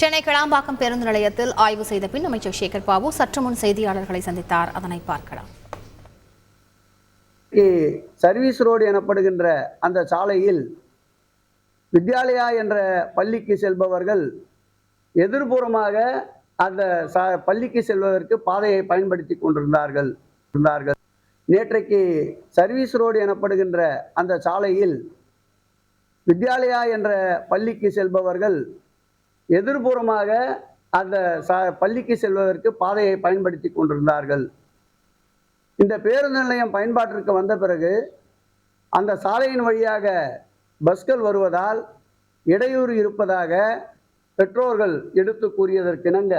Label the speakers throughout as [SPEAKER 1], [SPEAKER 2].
[SPEAKER 1] சென்னை கிளாம்பாக்கம் பேருந்து நிலையத்தில் ஆய்வு செய்த பின் அமைச்சர் சேகர் பாபு சற்று முன் செய்தியாளர்களை சந்தித்தார். அதனை பார்க்கலாம்.
[SPEAKER 2] சர்வீஸ் ரோடு எனப்படுகின்ற அந்த சாலையில் வித்யாலயா என்ற பள்ளிக்கு செல்பவர்கள் எதிர்புறமாக அந்த பள்ளிக்கு செல்வதற்கு பாதையை பயன்படுத்தி கொண்டிருந்தார்கள். நேற்றைக்கு சர்வீஸ் ரோடு எனப்படுகின்ற அந்த சாலையில் வித்யாலயா என்ற பள்ளிக்கு செல்பவர்கள் எதிர்புறமாக அந்த பள்ளிக்கு செல்வதற்கு பாதையை பயன்படுத்தி கொண்டிருந்தார்கள். இந்த பேருந்து நிலையம் பயன்பாட்டிற்கு வந்த பிறகு அந்த சாலையின் வழியாக பஸ்கள் வருவதால் இடையூறு இருப்பதாக பெற்றோர்கள் எடுத்து கூறியதற்கிணங்க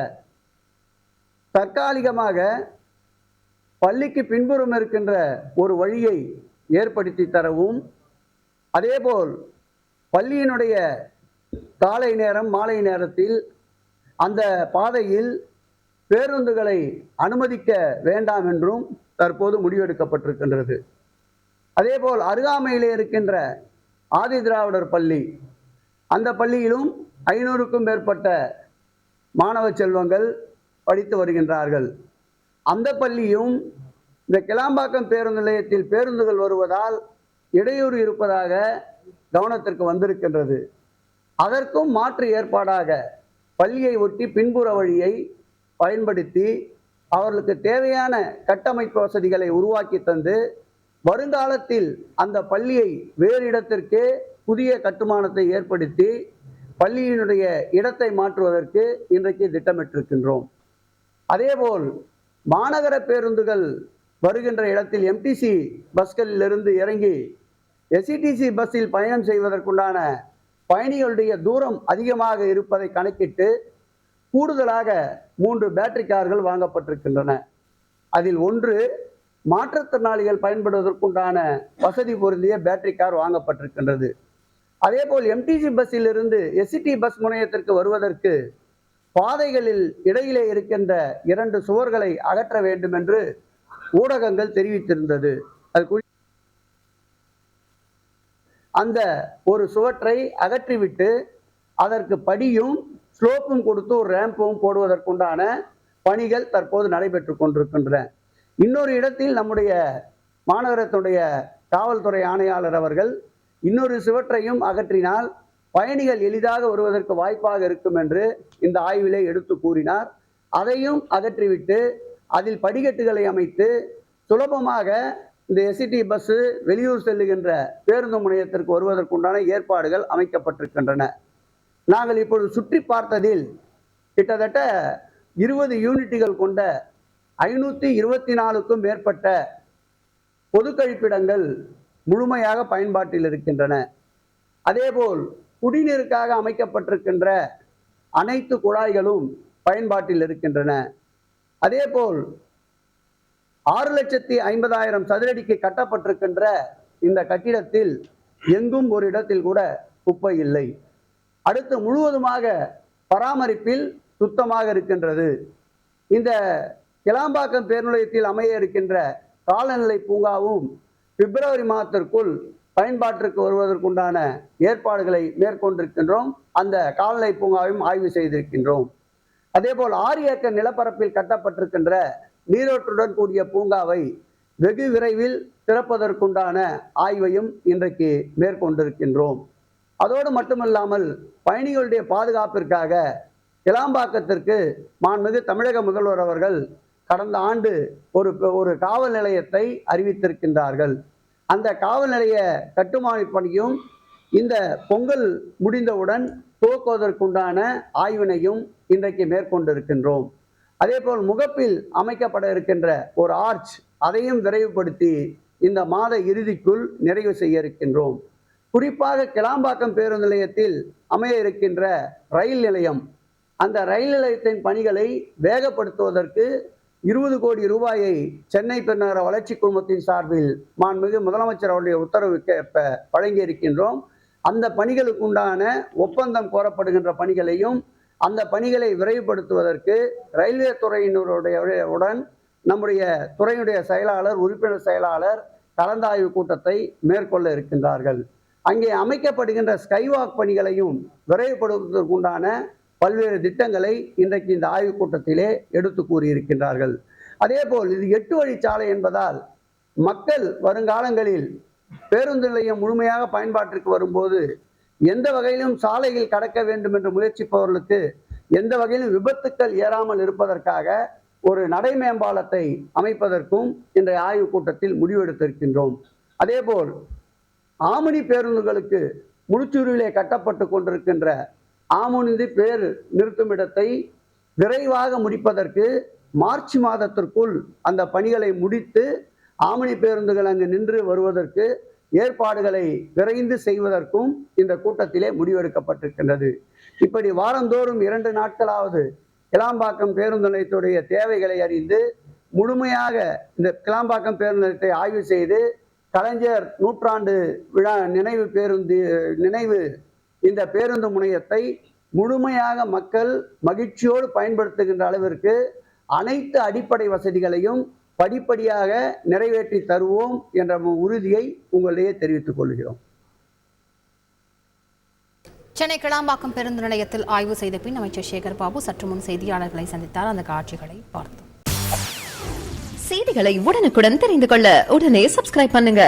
[SPEAKER 2] தற்காலிகமாக பள்ளிக்கு பின்புறம் இருக்கின்ற ஒரு வழியை ஏற்படுத்தி தரவும், அதேபோல் பள்ளியினுடைய காலை நேரம் மாலை நேரத்தில் அந்த பாதையில் பேருந்துகளை அனுமதிக்க வேண்டாம் என்றும் தற்போது முடிவெடுக்கப்பட்டிருக்கின்றது. அதேபோல் அருகாமையிலே இருக்கின்ற ஆதி திராவிடர் பள்ளி, அந்த பள்ளியிலும் 500க்கும் மேற்பட்ட மாணவ செல்வங்கள் படித்து வருகின்றார்கள். அந்த பள்ளியும் இந்த கிளாம்பாக்கம் பேருந்து நிலையத்தில் பேருந்துகள் வருவதால் இடையூறு இருப்பதாக கவனத்திற்கு வந்திருக்கின்றது. அதற்கும் மாற்று ஏற்பாடாக பள்ளியை ஒட்டி பின்புற வழியை பயன்படுத்தி அவர்களுக்கு தேவையான கட்டமைப்பு வசதிகளை உருவாக்கி தந்து வருங்காலத்தில் அந்த பள்ளியை வேறு இடத்திற்கு புதிய கட்டுமானத்தை ஏற்படுத்தி பள்ளியினுடைய இடத்தை மாற்றுவதற்கு இன்றைக்கு திட்டமிட்டிருக்கின்றோம். அதேபோல் மாநகர பேருந்துகள் வருகின்ற இடத்தில் எம்டிசி பஸ்களிலிருந்து இறங்கி எஸ்இடிசி பஸ்ஸில் பயணம் செய்வதற்குண்டான பயணிகளுடைய தூரம் அதிகமாக இருப்பதை கணக்கிட்டு கூடுதலாக 3 பேட்டரி கார்கள் வாங்கப்பட்டிருக்கின்றன. அதில் ஒன்று மாற்றுத்திறனாளிகள் பயன்படுவதற்குண்டான வசதி பொருந்திய பேட்டரி கார் வாங்கப்பட்டிருக்கின்றது. அதேபோல் எம்டிசி பஸ்ஸில் இருந்து எஸ்இடி பஸ் முனையத்திற்கு வருவதற்கு பாதைகளில் இடையிலே இருக்கின்ற 2 சுவர்களை அகற்ற வேண்டும் என்று ஊடகங்கள் தெரிவித்திருந்தது. அது அந்த ஒரு சுவற்றை அகற்றிவிட்டு அதற்கு படியும் ஸ்லோப்பும் கொடுத்து ஒரு ரேம்பும் போடுவதற்குண்டான பணிகள் தற்போது நடைபெற்று கொண்டிருக்கின்றன. இன்னொரு இடத்தில் நம்முடைய மாநகரத்துடைய காவல்துறை ஆணையாளர் அவர்கள் இன்னொரு சுவற்றையும் அகற்றினால் பயணிகள் எளிதாக வருவதற்கு வாய்ப்பாக இருக்கும் என்று இந்த ஆய்விலே எடுத்து கூறினார். அதையும் அகற்றிவிட்டு அதில் படிக்கட்டுகளை அமைத்து சுலபமாக இந்த எஸ்இடி பஸ்ஸு வெளியூர் செல்லுகின்ற பேருந்து முனையத்திற்கு வருவதற்குண்டான ஏற்பாடுகள் அமைக்கப்பட்டிருக்கின்றன. நாங்கள் இப்பொழுது சுற்றி பார்த்ததில் கிட்டத்தட்ட 20 யூனிட்டுகள் கொண்ட 524க்கும் மேற்பட்ட பொது கழிப்பிடங்கள் முழுமையாக பயன்பாட்டில் இருக்கின்றன. அதேபோல் குடிநீருக்காக அமைக்கப்பட்டிருக்கின்ற அனைத்து குழாய்களும் பயன்பாட்டில் இருக்கின்றன. அதேபோல் 6,50,000 சதுரடிக்கு கட்டப்பட்டிருக்கின்ற இந்த கட்டிடத்தில் எங்கும் ஒரு இடத்தில் கூட குப்பை இல்லை. அடுத்து முழுவதுமாக பராமரிப்பில் சுத்தமாக இருக்கின்றது. இந்த கிளாம்பாக்கம் பேருநிலையத்தில் அமைய இருக்கின்ற காலநிலை பூங்காவும் பிப்ரவரி மாதத்திற்குள் பயன்பாட்டிற்கு வருவதற்குண்டான ஏற்பாடுகளை மேற்கொண்டிருக்கின்றோம். அந்த கால்நடை பூங்காவையும் ஆய்வு செய்திருக்கின்றோம். அதேபோல் 6 ஏக்கர் நிலப்பரப்பில் கட்டப்பட்டிருக்கின்ற நீரோற்றுடன் கூடிய பூங்காவை வெகு விரைவில் திறப்பதற்குண்டான ஆய்வையும் இன்றைக்கு மேற்கொண்டிருக்கின்றோம். அதோடு மட்டுமல்லாமல் பயணிகளுடைய பாதுகாப்பிற்காக கிளாம்பாக்கத்திற்கு மாண்புமிகு தமிழக முதல்வர் அவர்கள் கடந்த ஆண்டு ஒரு காவல் நிலையத்தை அறிவித்திருக்கின்றார்கள். அந்த காவல் நிலைய கட்டுமான பணியும் இந்த பொங்கல் முடிந்தவுடன் துவக்குவதற்குண்டான ஆய்வினையும் இன்றைக்கு மேற்கொண்டிருக்கின்றோம். அதேபோல் முகப்பில் அமைக்கப்பட இருக்கின்ற ஒரு ஆர்ச், அதையும் விரைவுபடுத்தி இந்த மாத இறுதிக்குள் நிறைவு செய்ய இருக்கின்றோம். குறிப்பாக கிளாம்பாக்கம் பேருந்து நிலையத்தில் அமைய இருக்கின்ற ரயில் நிலையம், அந்த ரயில் நிலையத்தின் பணிகளை வேகப்படுத்துவதற்கு 20 கோடி ரூபாயை சென்னை பெருநகர வளர்ச்சி குழுமத்தின் சார்பில் மாண்புமிகு முதலமைச்சர் அவருடைய உத்தரவுக்கு ஏற்ப வழங்கி இருக்கின்றோம். அந்த பணிகளுக்கு உண்டான ஒப்பந்தம் கோரப்படுகின்ற பணிகளையும் அந்த பணிகளை விரைவுபடுத்துவதற்கு ரயில்வே துறையினருடன் நம்முடைய துறையுடைய செயலாளர், உறுப்பினர் செயலாளர் கலந்தாய்வு கூட்டத்தை மேற்கொள்ள இருக்கின்றார்கள். அங்கே அமைக்கப்படுகின்ற ஸ்கைவாக் பணிகளையும் விரைவுபடுத்துவதற்குண்டான பல்வேறு திட்டங்களை இன்றைக்கு இந்த ஆய்வுக் கூட்டத்திலே எடுத்து கூறியிருக்கின்றார்கள். அதேபோல் இது 8 வழிச்சாலை என்பதால் மக்கள் வருங்காலங்களில் பேருந்து நிலையம் முழுமையாக பயன்பாட்டிற்கு வரும்போது எந்த வகையிலும் சாலையில் கடக்க வேண்டும் என்று முயற்சிப்பவர்களுக்கு எந்த வகையிலும் விபத்துக்கள் ஏறாமல் இருப்பதற்காக ஒரு நடை மேம்பாலத்தை அமைப்பதற்கும் இன்றைய ஆய்வுக் கூட்டத்தில் முடிவெடுத்திருக்கின்றோம். அதேபோல் ஆமணி பேருந்துகளுக்கு முழுச்சூரிலே கட்டப்பட்டு கொண்டிருக்கின்ற ஆமணி பேர் நிறுத்துமிடத்தை விரைவாக முடிப்பதற்கு மார்ச் மாதத்திற்குள் அந்த பணிகளை முடித்து ஆமணி பேருந்துகள் அங்கு நின்று வருவதற்கு ஏற்பாடுகளை விரைந்து செய்வதற்கும் இந்த கூட்டத்திலே முடிவெடுக்கப்பட்டிருக்கின்றது. இப்படி வாரந்தோறும் 2 நாட்களாவது கிளாம்பாக்கம் பேருந்து நிலையத்துடைய தேவைகளை அறிந்து முழுமையாக இந்த கிளாம்பாக்கம் பேருந்து நிலையத்தை ஆய்வு செய்து கலைஞர் நூற்றாண்டு விழா நினைவு இந்த பேருந்து முனையத்தை முழுமையாக மக்கள் மகிழ்ச்சியோடு பயன்படுத்துகின்ற அளவிற்கு அனைத்து அடிப்படை வசதிகளையும் படிப்படியாக நிறைவேற்றி தருவோம் என்ற உறுதியை உங்களிடையே தெரிவித்துக் கொள்கிறோம்.
[SPEAKER 1] சென்னை கிளாம்பாக்கம் பேருந்து நிலையத்தில் ஆய்வு செய்த பின் அமைச்சர் சேகர் பாபு சற்று முன் செய்தியாளர்களை சந்தித்தார். அந்த காட்சிகளை பார்த்தோம்.
[SPEAKER 3] செய்திகளை உடனுக்குடன் தெரிந்து கொள்ள உடனே சப்ஸ்கிரைப் பண்ணுங்க.